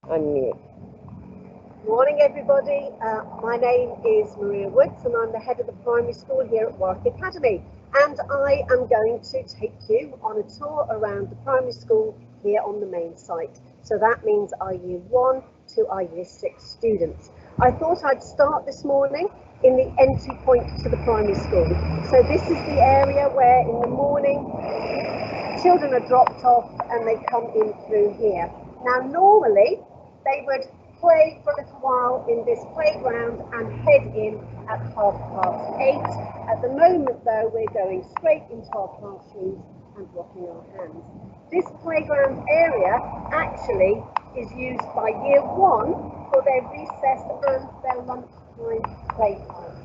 Unmute. Morning, everybody. My name is Maria Woods, and I'm the head of the primary school here at Warwick Academy. And I am going to take you on a tour around the primary school here on the main site. So that means our Year 1 to our Year 6 students. I thought I'd start this morning in the entry point to the primary school. So this is the area where in the morning children are dropped off and they come in through here. Now normally they would play for a little while in this playground and head in at 8:30. At the moment though, we're going straight into our classrooms and washing our hands. This playground area actually is used by Year 1 for their recess and their lunchtime playtime.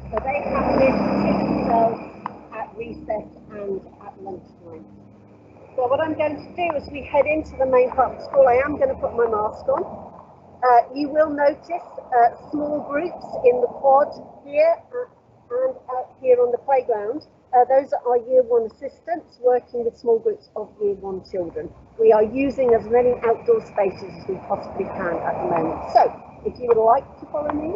So they have this to themselves at recess and at lunchtime. So what I'm going to do as we head into the main part of the school, I am going to put my mask on. You will notice small groups in the quad here and out here on the playground. Those are our Year 1 assistants working with small groups of Year 1 children. We are using as many outdoor spaces as we possibly can at the moment. So, if you would like to follow me.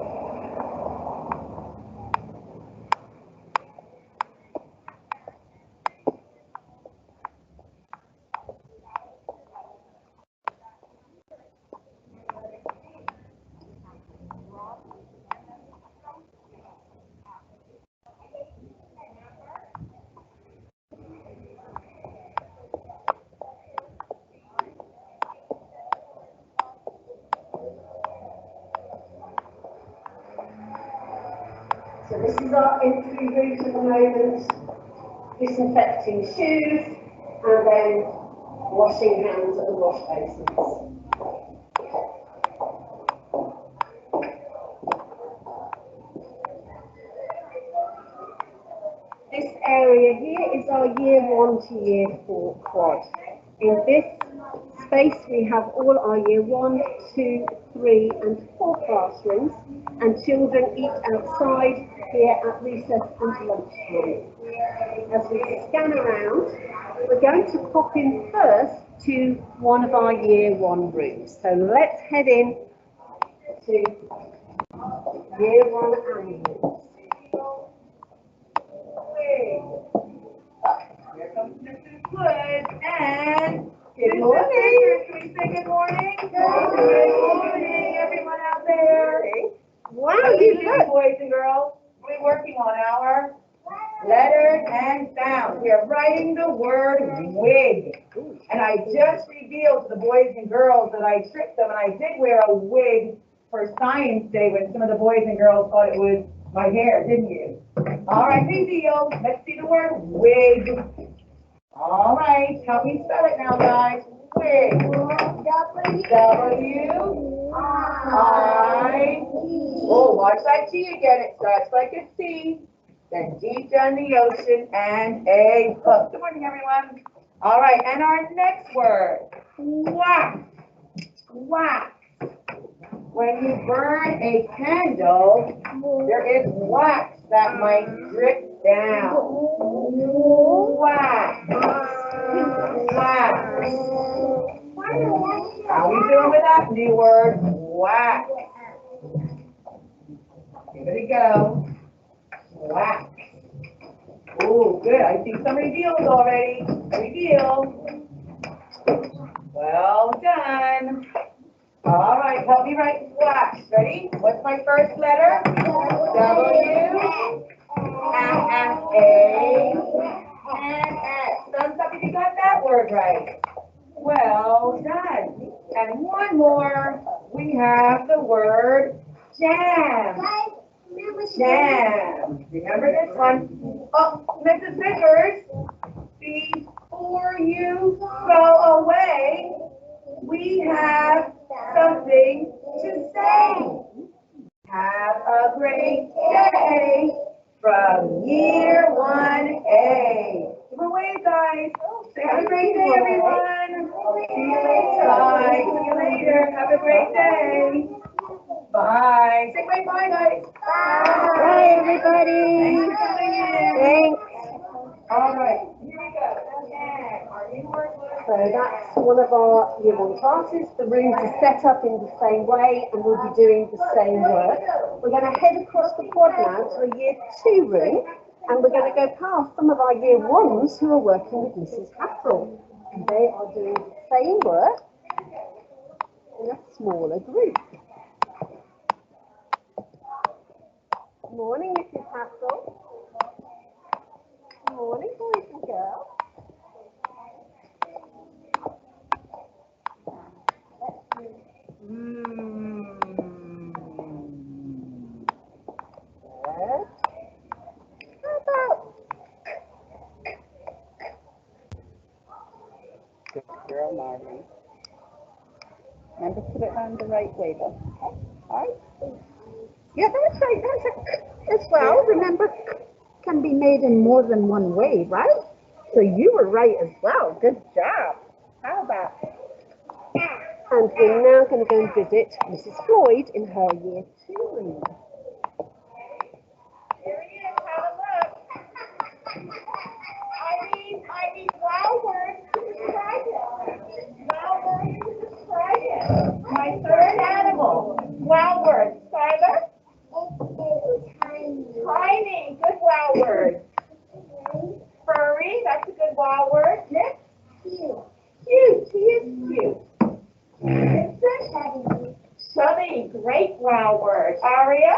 So this is our entry route at the moment, disinfecting shoes and then washing hands at the wash basins. This area here is our Year 1 to Year 4 quad. In this space we have all our Year 1, 2, 3 and 4 classrooms, and children eat outside here at recess and lunchtime. As we scan around, we're going to pop in first to one of our Year 1 rooms. So let's head in to Year 1 animals. Here comes Mrs. Wood, and Good morning. Can we say good morning? Good morning, everyone out there. Wow, What are we you doing, look. boys and girls? We're working on our letters and sounds. We are writing the word wig. And I just revealed to the boys and girls that I tricked them, and I did wear a wig for Science Day when some of the boys and girls thought it was my hair, didn't you? All right, big deal. Let's see the word wig. All right, help me spell it now, guys. Wig. W-I. Oh, watch that T again. It starts like a C, then deep down the ocean, and a hook. Good morning, everyone. All right, and our next word, wax. Wax. When you burn a candle, there is wax that might drip down. Wax. Wax. How are we doing with that new word? Wax. Give it a go. Wax. Oh, good. I see some reveals already. Reveal. Well done. All right, help me write wax. Ready? What's my first letter? W, F, A, and S. Thumbs up if you got that word right. Well done. And one more. We have the word jam. Jam. Remember this one? Oh, Mrs. Vickers, before you go away, we have something to say. Have a great day from Year 1A. Give a wave, guys. Say have a great day, everyone. See you later. Bye. See you later. Have a great day. Bye. Say bye, bye, guys. Bye, everybody. Thanks for coming in. Thanks. All right. Here we go. Okay. Our new word was that's one of our Year 1 classes. The rooms are set up in the same way and we'll be doing the same work. We're going to head across the quad now to a Year 2 room and we're going to go past some of our Year 1s who are working with Mrs. Hassel. And they are doing the same work in a smaller group. Good morning, Mrs. Hassel. Good morning, boys and girls. Good. How about? Good girl, Marlene. Remember, put it around the right way, though. Okay. All right. Yeah, that's right. That's a, as well. Remember, can be made in more than one way, right? So you were right as well. Good job. How about? And we're now going to go and visit Mrs. Floyd in her Year 2 room. Here he is, have a look. I need wow words to describe it. Wow words to describe it. My third animal. Wow words. Skylar? Tiny. Tiny. Good wow word. Furry. That's a good wow word. Nick? Cute. Cute. He is cute. Vincent? Chubby. Great wow word. Aria?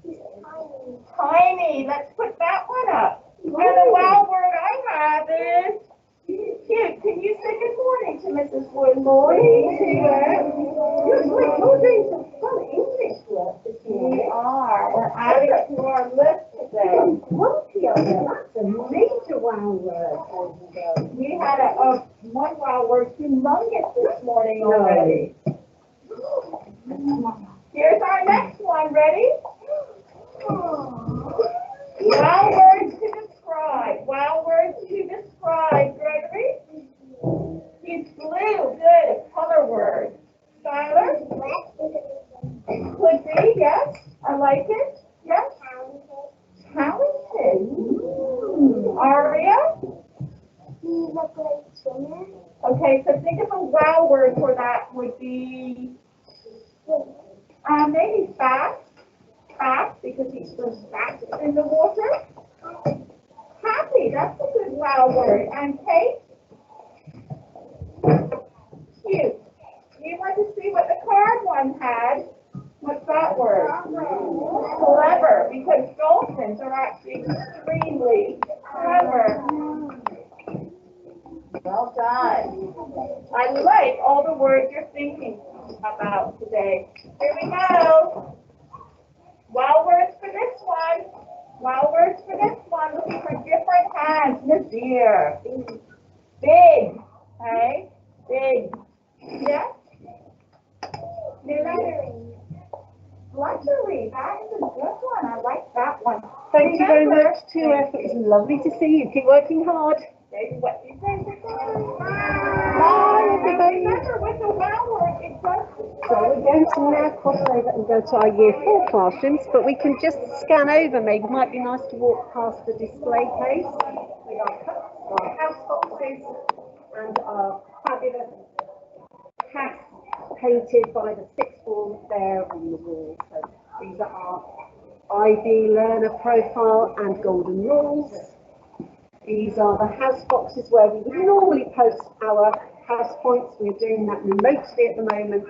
Tiny. Tiny. Let's put that one up. And the wow word I have is cute. Can you say good morning to Mrs. Wood? Morning to her. We're doing some fun English work this We morning. are. We're adding it to our list today. Monkey over there. That's a major wow word, boys and girls. We had a one wow word humongous this morning already. Here's our next one. Ready? Wow words to describe. Wow words to describe. Gregory? He's blue. Good. A color word. Skylar? Could be. Yes. I like it. Yes. Talented. Aria? He's a great swimmer. Okay, so think of a wow word for that would be maybe fast. Fast because he swims fast in the water. Happy, that's a good wow word. And Kate? Cute. You want to see what the card one had? What's that word? Clever, because dolphins are actually extremely clever. Well done. I like all the words you're thinking about today. Here we go. Wow words for this one. Wow words for this one. Looking for different hands. Nazir. Big. Okay? Big. Yeah? Fluttery. That is a good one. I like that one. Thank you very much, too. It was lovely to see you. Keep working hard. What do you say? Bye, everybody. Remember, with the wow word, it does. So we're going to now cross over and go to our Year 4 classrooms, but we can just scan over. Maybe it might be nice to walk past the display case with our cups, our house boxes, and our fabulous hats painted by the sixth form there on the wall. So these are our IB learner profile and golden rules. These are the house boxes where we would normally post our house points. We're doing that remotely at the moment.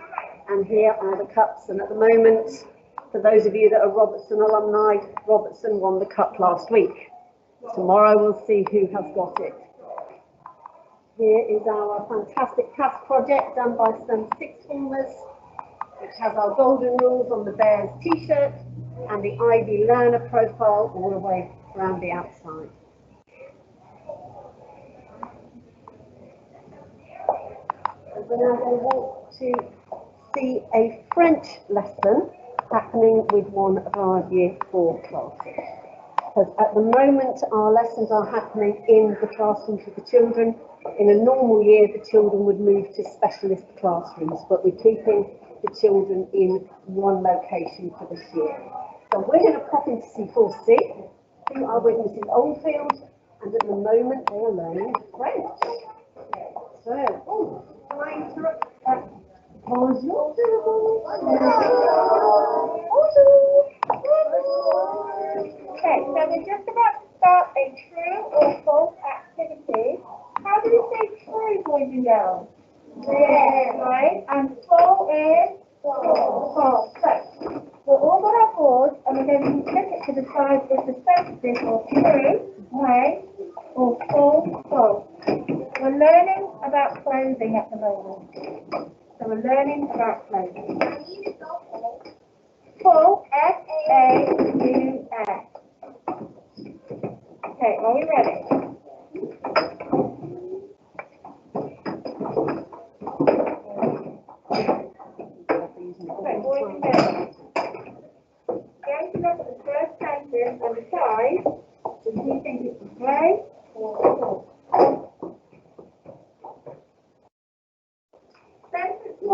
And here are the cups. And at the moment, for those of you that are Robertson alumni, Robertson won the cup last week. Tomorrow we'll see who has got it. Here is our fantastic CAS project done by some sixth formers, which has our golden rules on the Bears t-shirt and the IB learner profile all the way around the outside. We're now going to walk to see a French lesson happening with one of our Year 4 classes. Because at the moment our lessons are happening in the classrooms with the children. In a normal year the children would move to specialist classrooms, but we're keeping the children in one location for this year. So we're going to pop into C4C, who are with Mrs. Oldfield, and at the moment they are learning French. So, time to bonjour. Okay, so we're just about to start a true or false activity. How do we say true, boys and girls? Yes. Right, and false is false. So, we're all got our boards and we're going to flip it to decide if the sentence is or true, right, or false. We're learning about clothing at the moment. So we're learning about clothing. Full, F-A-U-S. Okay, are we ready? Okay, boys and girls. Going to look at the first sentence and decide if you think it's right or false. Sentence 1.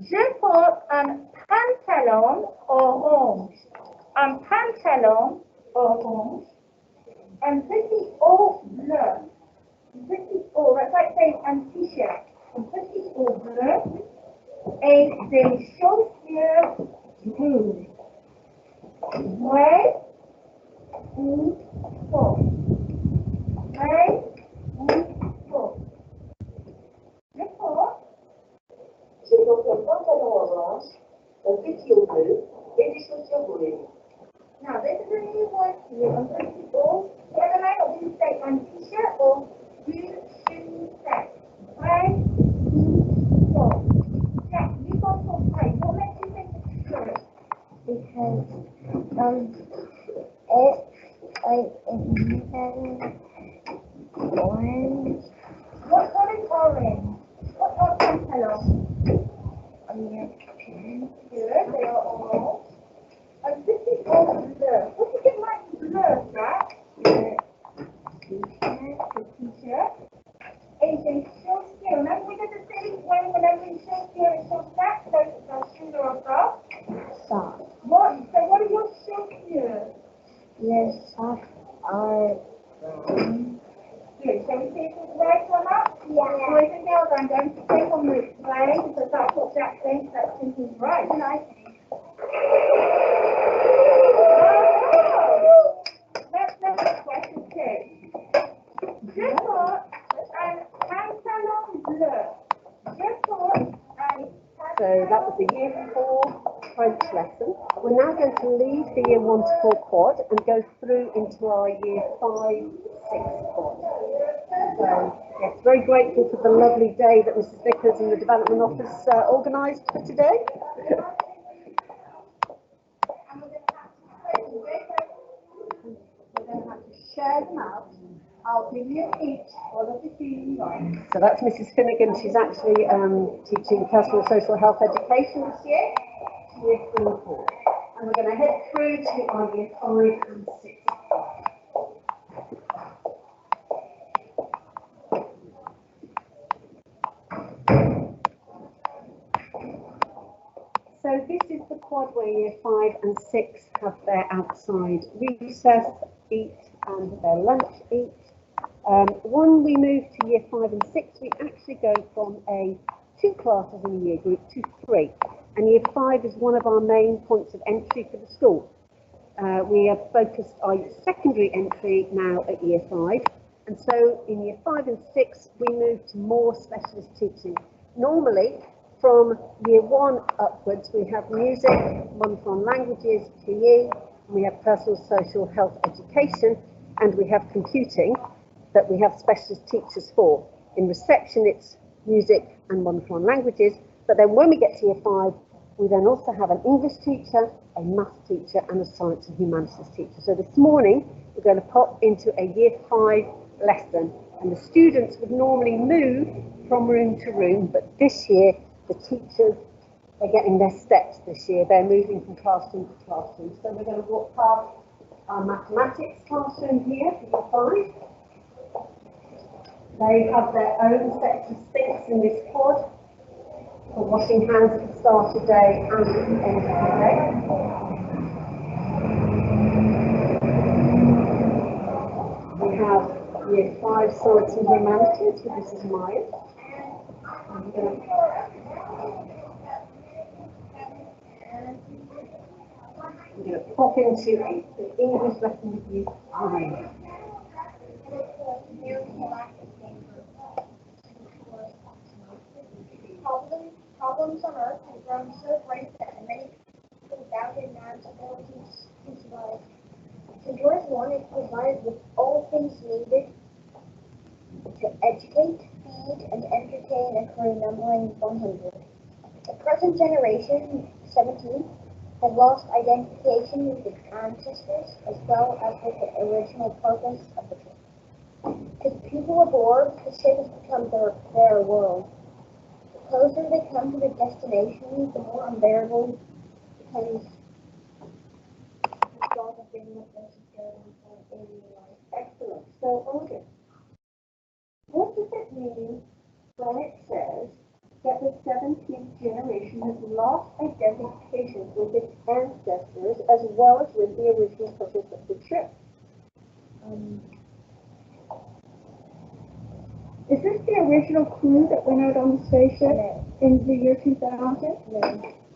Je porte un pantalon orange. Un pantalon orange. Un petit haut bleu. Un petit haut, that's like saying un t-shirt. Un petit haut bleu. Et des chaussures rouges. Vrai ou faux? Vrai ou faux? Je porte. Je porte un pantalon orange, un petit haut bleu et des chaussures rouges. Now this is a new word to you. I'm going to go. Whether or not you say on t-shirt or you should say. Right? So, Jack, you go for right. What makes you think it's true? Because orange What is orange? What pantalon? on your pen. Good, they are all. And this is all bleu. What do you think might be bleu, Jack? The t-shirt. Et des chaussures. Remember we did the thing when whenever we chaussure and chaussette, so shoes or socks? Socks. What are your chaussures? Your socks are brown. Good. Shall we see if it's right or not? Yeah. Boys and girls, I'm going to take on this play because that's what Jack thinks that is right. And I think. Let's look at question 2. Je porte un pantalon bleu. Je porte un So that was the Year 4 French lesson. We're now going to leave the Year 1 to 4 quad and go through into our Year 5, 6 quad. So, yes, very grateful for the lovely day that Mrs. Vickers and the Development Office organised for today. We're going to have to share them out. I'll give you each one of the things on. So that's Mrs. Finnegan. She's actually teaching personal social health education this year, Year 3 and 4. And we're going to head through to our Year 5 and 6. So this is the quad where Year 5 and 6 have their outside recess, eat, and their lunch, eat. When we move to Year 5 and 6, we actually go from 2 classes in a year group to 3. And Year 5 is one of our main points of entry for the school. We have focused our secondary entry now at Year 5. And so in Year 5 and 6, we move to more specialist teaching. Normally, from Year 1 upwards, we have music, one-to-one languages, PE, we have personal social health education, and we have computing that we have specialist teachers for. In reception, it's music and one-to-one languages, but then when we get to Year 5, we then also have an English teacher, a maths teacher, and a science and humanities teacher. So this morning, we're going to pop into a Year 5 lesson, and the students would normally move from room to room, but this year, the teachers are getting their steps this year. They're moving from classroom to classroom. So we're going to walk past our mathematics classroom here for Year 5. They have their own sets of sinks in this quad for washing hands at the start of the day and at the end of the day. We have Year 5 5 Science and Humanities with Mrs. Myers. I'm going to pop into the English lesson with you. Problems on Earth have grown so great that many people doubted man's ability to survive. St. George wanted to provide with all things needed to educate, feed, and entertain a crew numbering 100. The present generation, 17, has lost identification with its ancestors as well as with the original purpose of the ship. To the people aboard, the ship has become their world. The closer they come to their destination, the more unbearable becomes the thought of giving up their security for daily life. Excellent. So, August, what does it mean when it says that the 17th generation has lost identification with its ancestors as well as with the original purpose of the ship? Is this the original crew that went out on the spaceship in the year 2000?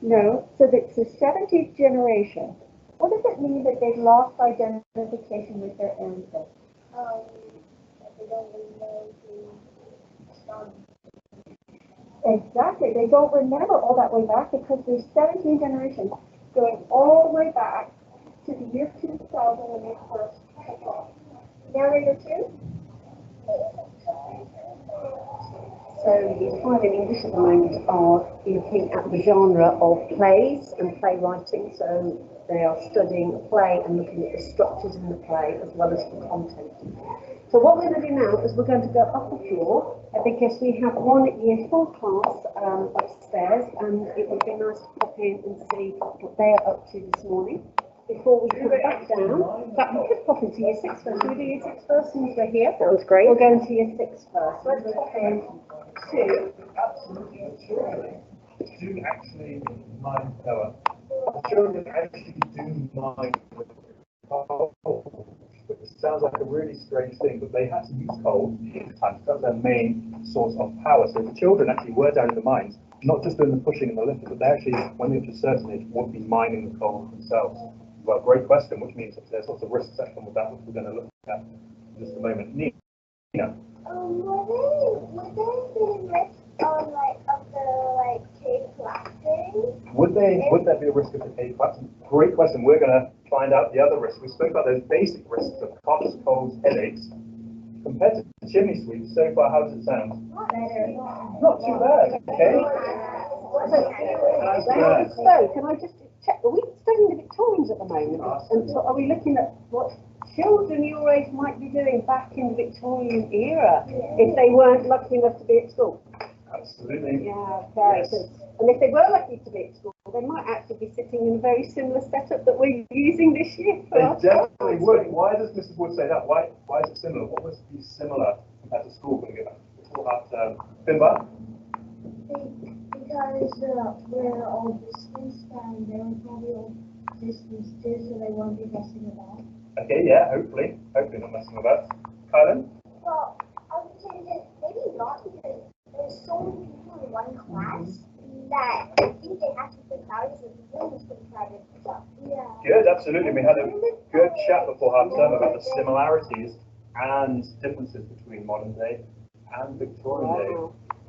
No. So it's the 17th generation. What does it mean that they've lost identification with their ancestors? They don't really know who started. Exactly. They don't remember all that way back because there's 17 generations going all the way back to the year 2000 when they first took off. Narrator 2? So the five in English at the moment are looking at the genre of plays and playwriting. So they are studying a play and looking at the structures in the play as well as the content. So what we're going to do now is we're going to go up the floor because we have one year 4 class upstairs, and it would be nice to pop in and see what they're up to this morning before we come back down. But we could pop into year 6 first. Should we do year 6 first since we're here? Sounds great. We'll go into year 6 first. Let's pop in to do actually mind power. Children actually do mind cold, which sounds like a really strange thing, but they had to use cold in times. That was their main source of power. So the children actually were down in the mines, not just doing the pushing and the lifting, but they actually, when they were to a certain age, would be mining the coal themselves. Well, great question, which means that there's lots of risks that come with that, which we're going to look at in just a moment. Nina. Would they be risks on of the cave collapsing? Would there be a risk of the cave collapsing? Great question. We're going to find out the other risks. We spoke about those basic risks of coughs, colds, headaches. Compared to the chimney sweep, so far, how does it sound? Not too bad. Okay. So, can I just check? Are we studying the Victorians at the moment? And so are we looking at what children your age might be doing back in the Victorian era if they weren't lucky enough to be at school? Absolutely. Yeah, very good. And if they were lucky to be at school, they might actually be sitting in a very similar setup that we're using this year. They definitely would. Why does Mrs. Wood say that? Why is it similar? What must be similar compared to school when we get back to school after Finbar? Because we're all distanced and they're probably all distanced too, so they won't be messing about. Okay, yeah, hopefully not messing about. Kylan? Well, I would say that maybe not because there's so many people in one class that I think they have to put crowded with rooms pretty crowded. So, yeah. Good, absolutely. We had a good chat before half term about the similarities and differences between modern day and Victorian day.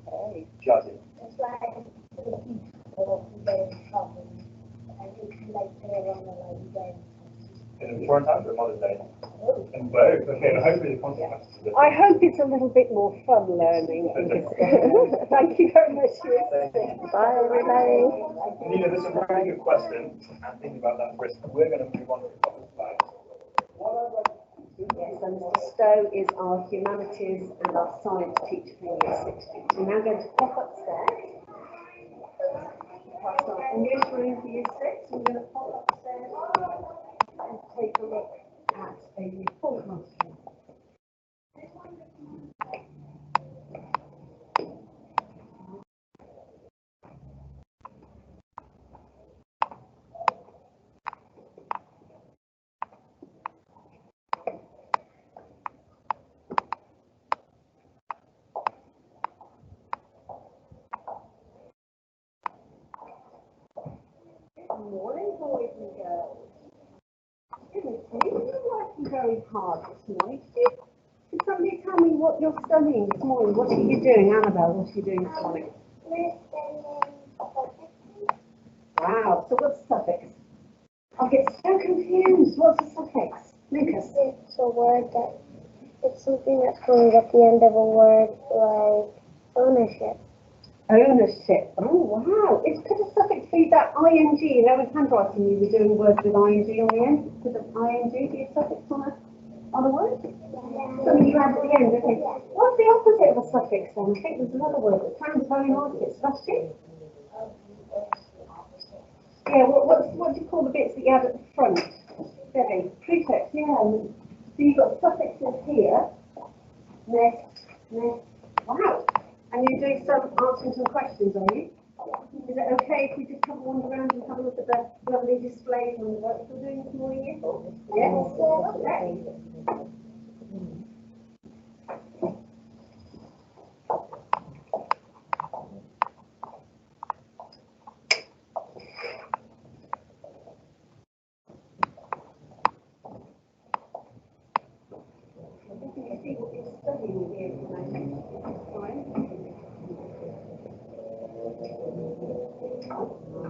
Okay. Judging. That's why I think people get in trouble. I think they're on the day. In the Victorian times or modern day? In both. Okay, and hopefully the consequences of this. I hope it's a little bit more fun learning. Thank you very much. Bye, everybody. Nina, this is a really good question. And thinking about that risk, we're going to move on to a couple of slides. Yes, and Mr. Stowe is our humanities and our science teacher for year 16. We're now going to pop upstairs. Past our English room for year 6. We're going to pop upstairs and take a look at a report master. working very hard this morning. Could somebody tell me what you're studying this morning? What are you doing, Annabelle? What are you doing this morning? We're studying suffixes. Wow, so what's a suffix? I get so confused. What's a suffix? Lucas? It's a word that, it's something that comes at the end of a word, like ownership. Ownership. Oh, wow. Could a suffix be that ing? You know, with handwriting, you were doing words with ing on the end. Could an ing be a suffix on a word? Something you add at the end, okay. What's the opposite of a suffix then? I think there's another word that sounds very like it. Sebastian? Yeah, what do you call the bits that you add at the front? Debbie? Prefix, yeah. So you've got suffixes here. Next. Wow. And you're doing answering some questions, are you? Is it okay if we just have a wander around and have a look at the lovely displays and the work you're doing this morning? Yes. Okay.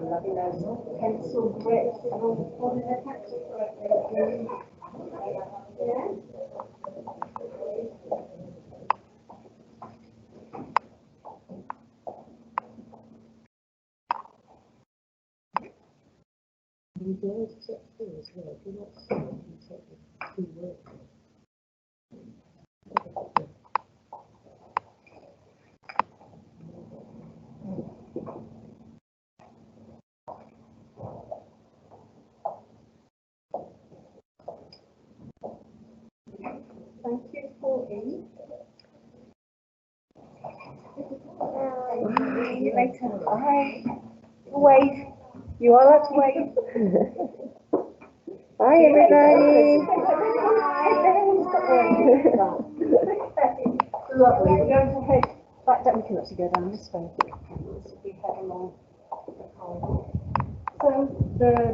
Loving those pencil grips on the pencil grip. Yeah. You go to check through as well. If you're not sure, you can check the 2 words. Thank you for in. See you later. Bye. Wave. You all have to wave. Bye, everybody. Lovely. We're going to head back down. We can actually go down this way. We head along the corridor. So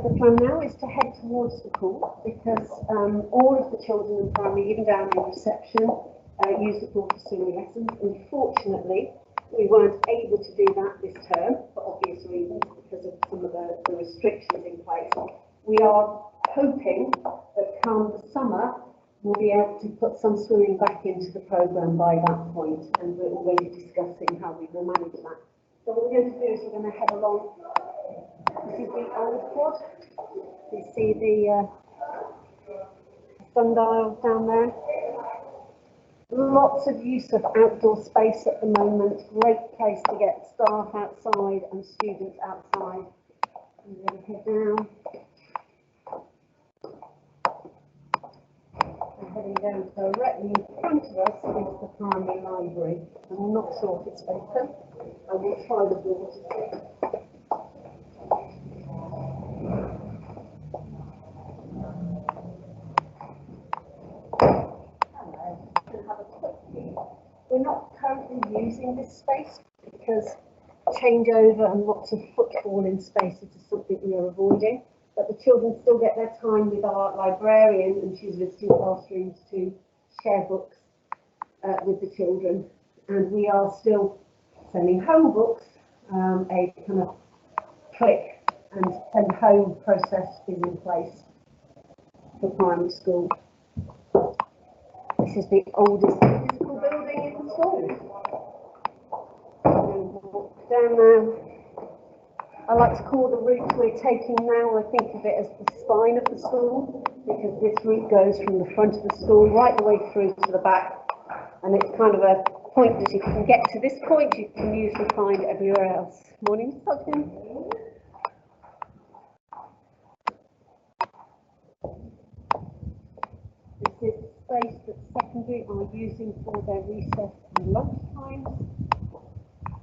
the plan now is to head towards the pool because all of the children in primary, even down in reception, use the pool for swimming lessons. Unfortunately, we weren't able to do that this term for obvious reasons because of some of the restrictions in place. We are hoping that come the summer, we'll be able to put some swimming back into the programme by that point, and we're already discussing how we will manage that. So what we're going to do is we're going to head along. This is the old quad. You see the sundial down there. Lots of use of outdoor space at the moment. Great place to get staff outside and students outside. I'm going to head down. I'm heading down directly in front of us is the primary library. I'm not sure if it's open. I will try the door to see. We're not currently using this space because changeover and lots of footfall in spaces is something we are avoiding. But the children still get their time with our librarian, and she's visiting classrooms to share books with the children. And we are still sending home books. A kind of click and send home process is in place for primary school. This is the oldest physical building in the school. Walk down now. I like to call the route we're taking now, I think of it as the spine of the school, because this route goes from the front of the school right the way through to the back, and it's kind of a point that if you can get to this point, you can usually find everywhere else. Morning, Sutton. This is the space that secondary are using for their recess and lunch times.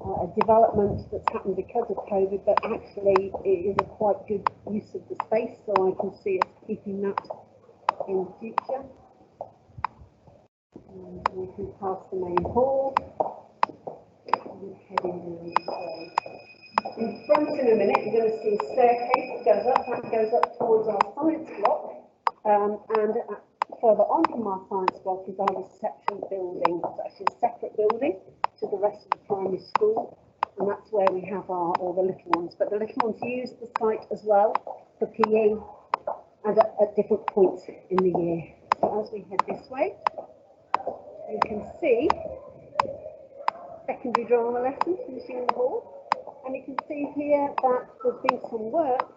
A development that's happened because of COVID, but actually it is a quite good use of the space, so I can see us keeping that in the future. And we can pass the main hall. And heading down. In front in a minute, you're going to see a staircase that goes up. That goes up towards our science block. And Further on from our science block is our reception building. It's actually a separate building to the rest of the primary school, and that's where we have all the little ones. But the little ones use the site as well for PE and at different points in the year. So as we head this way, you can see secondary drama lessons finishing in the hall, and you can see here that there's been some work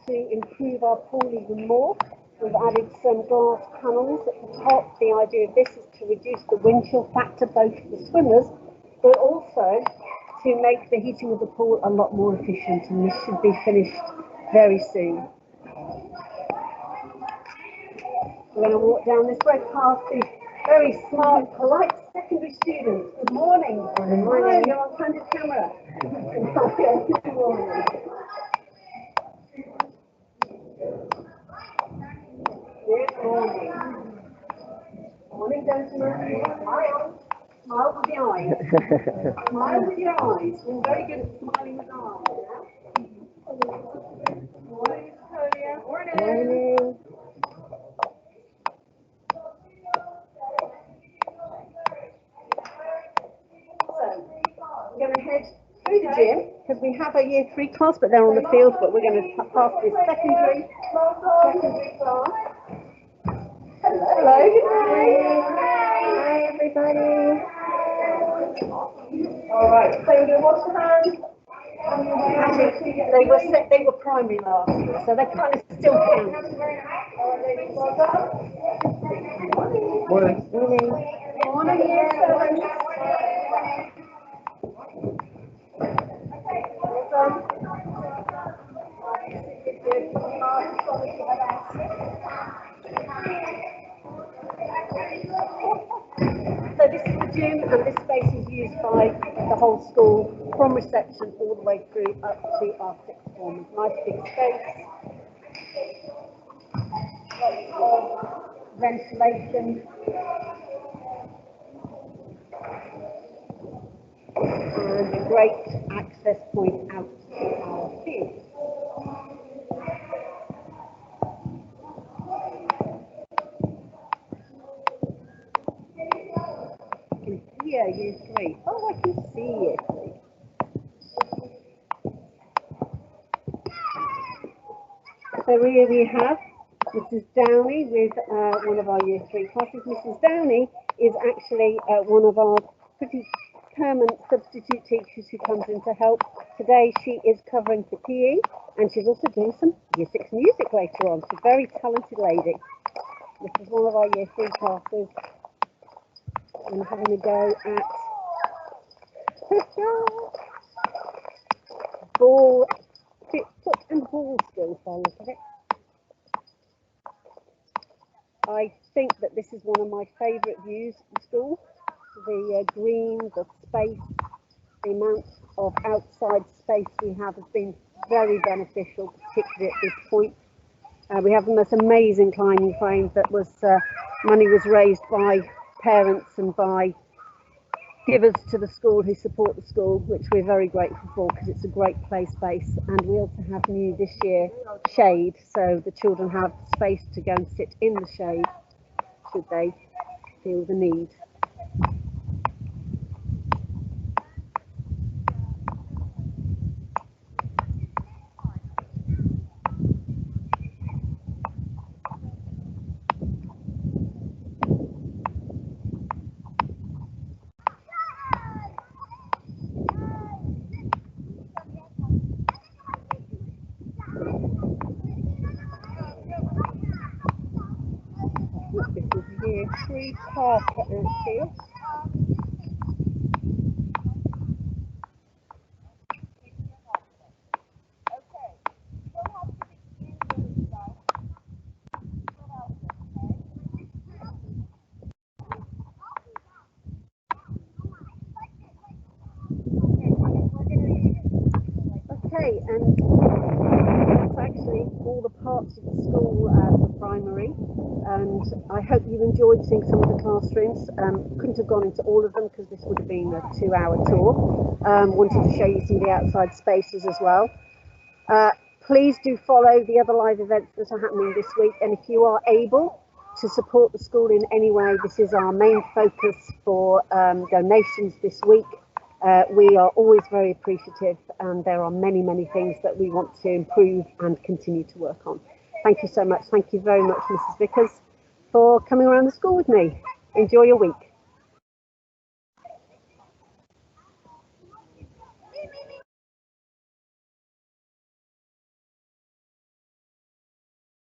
to improve our pool even more. We've added some glass panels at the top. The idea of this is to reduce the wind chill factor both for the swimmers, but also to make the heating of the pool a lot more efficient, and this should be finished very soon. We're going to walk down this way past the very smart, polite secondary students. Good morning. Good morning. You're on candid camera. Good morning. Good morning. Morning, gentlemen. Smile. Smile with the eyes. Smile with your eyes. We're very good at smiling with our eyes. Morning, Victoria. Morning. Morning. We're going to head through the gym because we have a year 3 class, but they're on the field. But we're going to pass this secondary class. Hello, good morning. Hi, everybody. All right, so we're going to wash the hands. They were primary last year, so they kind of still count. Morning. Morning. Morning, year 7. So this is the gym, and this space is used by the whole school from reception all the way through up to our 6th form. Nice big space. Lots of ventilation. And a great access point out to our field. Yeah, year 3. Oh, I can see year 3. So here we have Mrs. Downey with one of our year 3 classes. Mrs. Downey is actually one of our pretty permanent substitute teachers who comes in to help. Today she is covering for PE, and she's also doing some year 6 music later on. She's a very talented lady. This is one of our year 3 classes. And having a go at foot and ball skills by the look of it. I think that this is one of my favourite views of the school. The green, the space, the amount of outside space we have has been very beneficial, particularly at this point. We have the most amazing climbing frame that was money was raised by parents and by givers to the school who support the school, which we're very grateful for because it's a great play space. And we also have new this year shade, so the children have space to go and sit in the shade should they feel the need. This is year 3 park at Anfield. Okay, and that's actually all the parts of the school for primary, and I hope you enjoyed seeing some of the classrooms. Couldn't have gone into all of them because this would have been a 2-hour tour. Wanted to show you some of the outside spaces as well. Please do follow the other live events that are happening this week, and if you are able to support the school in any way, this is our main focus for donations this week. We are always very appreciative, and there are many, many things that we want to improve and continue to work on. Thank you so much. Thank you very much, Mrs. Vickers, for coming around the school with me. Enjoy your week.